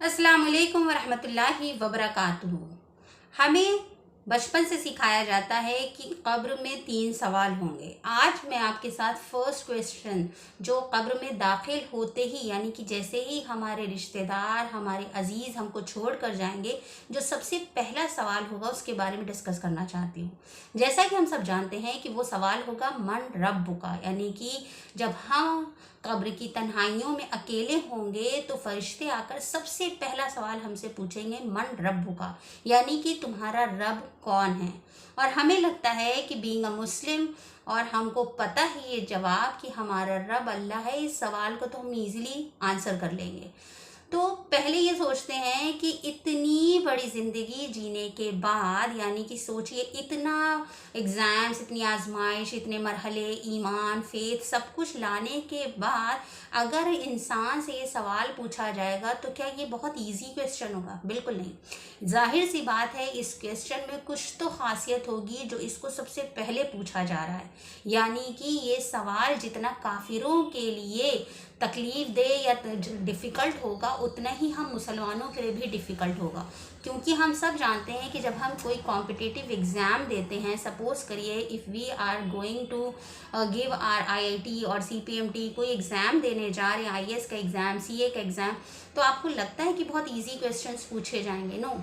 अस्सलाम वालेकुम वरहमतुल्लाहि वबरकातुहू। हमें बचपन से सिखाया जाता है कि कब्र में 3 सवाल होंगे। आज मैं आपके साथ फर्स्ट क्वेश्चन जो कब्र में दाखिल होते ही यानी कि जैसे ही हमारे रिश्तेदार, हमारे अजीज़ हमको छोड़ कर जाएंगे, जो सबसे पहला सवाल होगा उसके बारे में डिस्कस करना चाहती हूँ। जैसा कि हम सब जानते हैं कि वो सवाल होगा मन रब्बुका, यानी कि जब हम कब्र की तन्हाइयों में अकेले होंगे तो फरिश्ते आकर सबसे पहला सवाल हमसे पूछेंगे मन रब्बुका, यानी कि तुम्हारा रब कौन है। और हमें लगता है कि बीइंग अ मुस्लिम और हमको पता है ये जवाब कि हमारा रब अल्लाह है, इस सवाल को तो हम इजीली आंसर कर लेंगे। तो पहले ये सोचते हैं कि इतनी बड़ी ज़िंदगी जीने के बाद, यानी कि सोचिए इतना एग्ज़ाम्स, इतनी आजमाइश, इतने मरहले, ईमान, फेथ सब कुछ लाने के बाद अगर इंसान से ये सवाल पूछा जाएगा तो क्या ये बहुत इजी क्वेश्चन होगा? बिल्कुल नहीं। जाहिर सी बात है इस क्वेश्चन में कुछ तो खासियत होगी जो इसको सबसे पहले पूछा जा रहा है, यानी कि ये सवाल जितना काफिरों के लिए तकलीफ दे या डिफ़िकल्ट होगा उतना ही हम मुसलमानों के लिए भी डिफ़िकल्ट होगा। क्योंकि हम सब जानते हैं कि जब हम कोई कॉम्पिटिटिव एग्ज़ाम देते हैं, सपोज़ करिए if we are going to give are IIT और सीपीएमटी कोई एग्ज़ाम देने जा रहे हैं, आईएएस का एग्ज़ाम, सीए का एग्ज़ाम, तो आपको लगता है कि बहुत ईजी क्वेश्चंस पूछे जाएंगे? नो,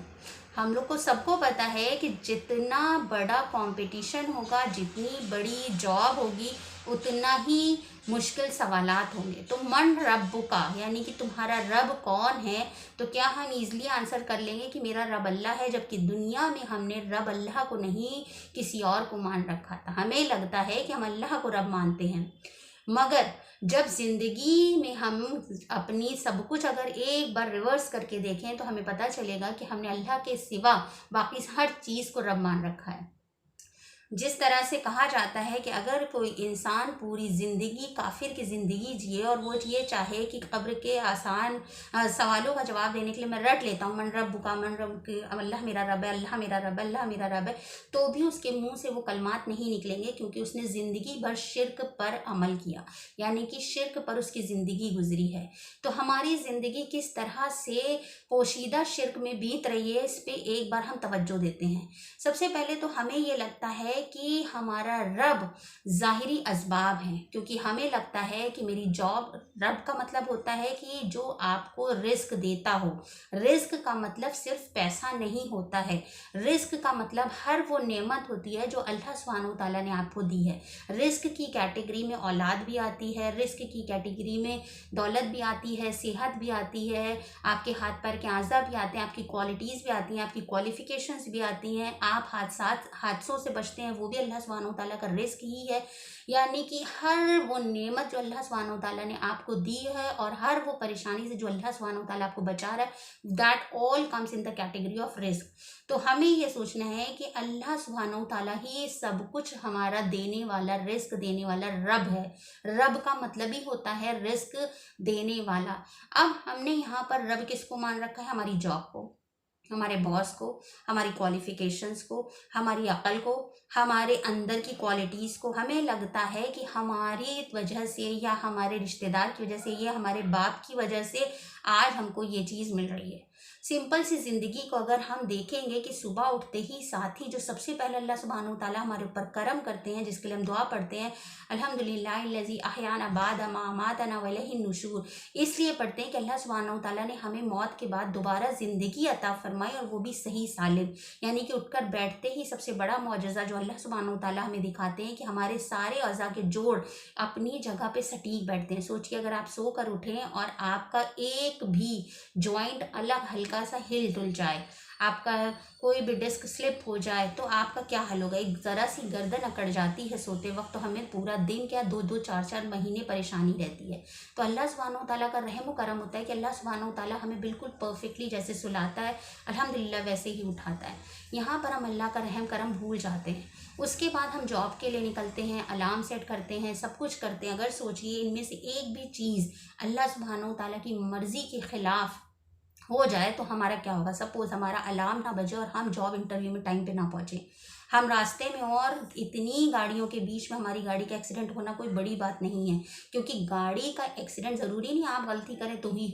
हम लोग को सबको पता है कि जितना बड़ा कंपटीशन होगा, जितनी बड़ी जॉब होगी, उतना ही मुश्किल सवालात होंगे। तो मन रब्बुका, यानी कि तुम्हारा रब कौन है, तो क्या हम इजली आंसर कर लेंगे कि मेरा रब अल्लाह है, जबकि दुनिया में हमने रब अल्लाह को नहीं किसी और को मान रखा था। हमें लगता है कि हम अल्लाह को रब मानते हैं, मगर जब ज़िंदगी में हम अपनी सब कुछ अगर एक बार रिवर्स करके देखें तो हमें पता चलेगा कि हमने अल्लाह के सिवा बाकी हर चीज़ को रब मान रखा है। जिस तरह से कहा जाता है कि अगर कोई इंसान पूरी ज़िंदगी काफिर की ज़िंदगी जिए और वो ये चाहे कि कब्र के आसान सवालों का जवाब देने के लिए मैं रट लेता हूँ मन रब्बुका, मन रब की, अल्लाह मेरा रब है, अल्लाह मेरा रब है, अल्लाह मेरा रब है, तो भी उसके मुंह से वो कलमात नहीं निकलेंगे, क्योंकि उसने ज़िंदगी भर शिर्क पर अमल किया, यानी कि शिर्क पर उसकी ज़िंदगी गुजरी है। तो हमारी ज़िंदगी किस तरह से पोशीदा शिर्क में बीत रही है, इस पे एक बार हम तवज्जो देते हैं। सबसे पहले तो हमें ये लगता है कि हमारा रब ज़ाहिरी असबाब हैं, क्योंकि हमें लगता है कि मेरी जॉब, रब का मतलब होता है कि जो आपको रिस्क देता हो। रिस्क का मतलब सिर्फ पैसा नहीं होता है, रिस्क का मतलब हर वो नेमत होती है जो अल्लाह सुब्हानहू तआला ने आपको दी है। रिस्क की कैटेगरी में औलाद भी आती है, रिस्क की कैटेगरी में दौलत भी आती है, सेहत भी आती है, आपके हाथ पैर के आज़ा भी आते हैं, आपकी क्वालिटीज़ भी आती हैं, आपकी क्वालिफिकेशंस भी आती हैं, आप हादसों से बचते हैं, वो भी अल्लाह सुब्हानहू तआला का रिस्क ही है। यानी कि हर वो नेमत जो अल्लाह सुब्हानहू तआला ने आपको दी है और हर वो परेशानी से जो अल्लाह सुब्हानहू तआला आपको बचा रहा है, that all comes in the category of risk. तो हमें ये सोचना है कि अल्लाह सुब्हानहू तआला ही सब कुछ हमारा देने वाला, रिस्क देने वाला रब है। रब का मतलब ही होता है रिस्क देने वाला। अब हमने यहाँ पर रब किसको मान रखा है? हमारी जॉब को, हमारे बॉस को, हमारी क्वालिफिकेशंस को, हमारी अकल को, हमारे अंदर की क्वालिटीज़ को। हमें लगता है कि हमारी वजह से या हमारे रिश्तेदार की वजह से या हमारे बाप की वजह से आज हमको ये चीज़ मिल रही है। सिंपल सी ज़िंदगी को अगर हम देखेंगे कि सुबह उठते ही साथ ही जो सबसे पहले अल्लाह सुब्हानहू तआला हमारे ऊपर करम करते हैं, जिसके लिए हम दुआ पढ़ते हैं, अल्हम्दुलिल्लाहिल्लज़ी अहयाना बादा मा अमातना व इलैहिन नुशूर, इसलिए पढ़ते हैं कि अल्लाह सुब्हानहू तआला ने हमें मौत के बाद दोबारा ज़िंदगी अता फरमाई, और वो भी सही सालिम। यानी कि उठकर बैठते ही सबसे बड़ा मौजज़ा जो अल्लाह सुब्हानहू तआला हमें दिखाते हैं कि हमारे सारे अज़ा के जोड़ अपनी जगह पे सटीक बैठते हैं। सोचिए अगर आप सोकर उठें और आपका एक भी जॉइंट अलग हल्का सा हिल डुल जाए, आपका कोई भी डिस्क स्लिप हो जाए, तो आपका क्या हाल होगा? एक ज़रा सी गर्दन अकड़ जाती है सोते वक्त, तो हमें पूरा दिन क्या 2-2 4-4 महीने परेशानी रहती है। तो अल्लाह सुब्हानहू तआला का रहम व करम होता है कि अल्लाह सुब्हानहू तआला हमें बिल्कुल परफेक्टली जैसे सुलाता है, अल्हम्दुलिल्लाह वैसे ही उठाता है। यहाँ पर हम अल्लाह का रहम करम भूल जाते हैं। उसके बाद हम जॉब के लिए निकलते हैं, अलार्म सेट करते हैं, सब कुछ करते हैं। अगर सोचिए इनमें से एक भी चीज़ अल्लाह सुब्हानहू तआला की मर्ज़ी के ख़िलाफ़ हो जाए तो हमारा क्या होगा? सपोज़ हमारा अलार्म ना बजे और हम जॉब इंटरव्यू में टाइम पे ना पहुँचे, हम रास्ते में और इतनी गाड़ियों के बीच में हमारी गाड़ी का एक्सीडेंट होना कोई बड़ी बात नहीं है, क्योंकि गाड़ी का एक्सीडेंट ज़रूरी नहीं आप गलती करें तो ही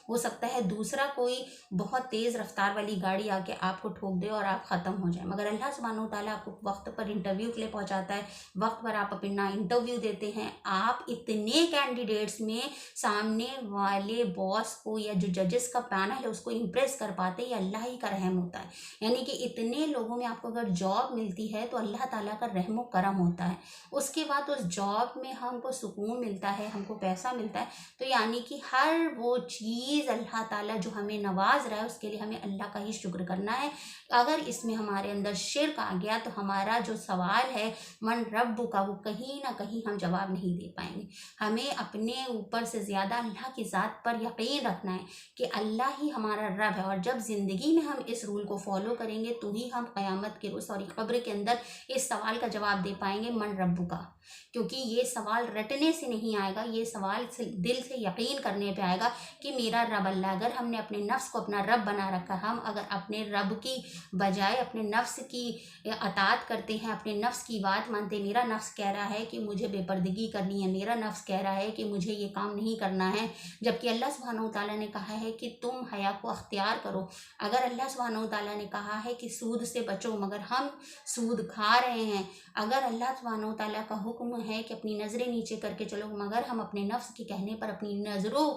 हो सकता है दूसरा कोई बहुत तेज़ रफ्तार वाली गाड़ी आके आपको ठोक दे और आप ख़त्म हो जाए, मगर अल्लाह सुब्हानहू व तआला आपको वक्त पर इंटरव्यू के लिए पहुंचाता है, वक्त पर आप अपना इंटरव्यू देते हैं। आप इतने कैंडिडेट्स में सामने वाले बॉस को या जो जजेस का पैनल है उसको इम्प्रेस कर पाते, ये अल्लाह ही का रहम होता है। यानी कि इतने लोगों में आपको अगर जॉब मिलती है तो अल्लाह ताला का रहम करम होता है। उसके बाद उस जॉब में हमको सुकून मिलता है, हमको पैसा मिलता है, तो यानी कि हर वो चीज़ अल्लाह ताला जो हमें नवाज रहा है उसके लिए हमें अल्लाह का ही शुक्र करना है। अगर इसमें हमारे अंदर शिर्क आ गया तो हमारा जो सवाल है मन रब्बु का, वो कहीं ना कहीं हम जवाब नहीं दे पाएंगे। हमें अपने ऊपर से ज़्यादा अल्लाह की ज़ात पर यकीन रखना है कि अल्लाह ही हमारा रब है, और जब ज़िंदगी में हम इस रूल को फॉलो करेंगे तो ही हम क़यामत के रोज़ और कब्र के अंदर इस सवाल का जवाब दे पाएंगे मन रब्बु का। क्योंकि ये सवाल रटने से नहीं आएगा, ये सवाल से दिल से यकीन करने पे आएगा कि मेरा रब अल्लाह। अगर हमने अपने नफ्स को अपना रब बना रखा, हम अगर अपने रब की बजाय अपने नफ्स की अतात करते हैं, अपने नफ्स की बात मानते, मेरा नफ्स कह रहा है कि मुझे बेपर्दगी करनी है, मेरा नफ्स कह रहा है कि मुझे ये काम नहीं करना है, जबकि अल्लाह सुब्हानहू तआला ने कहा है कि तुम हया को अख्तियार करो। अगर अल्लाह सुब्हानहू तआला ने कहा है कि सूद से बचो मगर हम सूद खा रहे हैं, अगर अल्लाह सुब्हानहू तआला का हुक्म है कि अपनी नज़रें नीचे करके चलो मगर हम अपने नफ्स के कहने पर अपनी नज़रों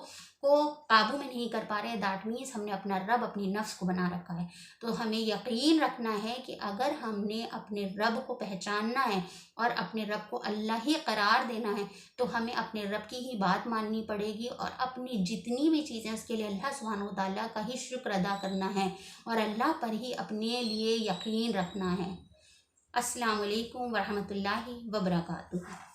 को काबू में नहीं कर पा रहे हैं, दैट मीन्स हमने अपना रब अपनी नफ्स को बना रखा है। तो हमें यकीन रखना है कि अगर हमने अपने रब को पहचानना है और अपने रब को अल्लाह ही करार देना है तो हमें अपने रब की ही बात माननी पड़ेगी, और अपनी जितनी भी चीज़ें उसके लिए अल्लाह सुब्हानहू तआला का ही शुक्र अदा करना है और अल्लाह पर ही अपने लिए यकीन रखना है। अस्सलामु अलैकुम वरहमतुल्लाहि वबरकातुहू।